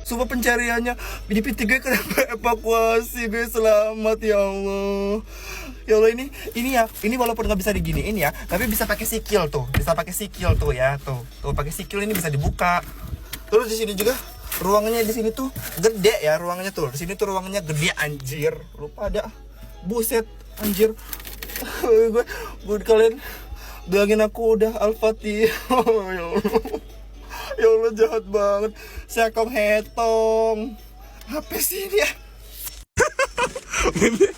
Sumpah pencariannya di P3 kenapa evakuasi guys, selamat ya Allah. Ya Allah, ini walaupun nggak bisa diginiin ya, tapi bisa pakai sikil tuh, ya tuh pakai sikil ini bisa dibuka. Terus di sini juga ruangannya di sini tuh gede ya, ruangannya tuh di sini tuh ruangannya gede anjir, lupa ada, buset anjir. gue kalian bilangin aku udah Al-Fatihah. Ya Allah. Ya Allah, jahat banget. Sekong hetong. Apa sih ini ya? Bebe.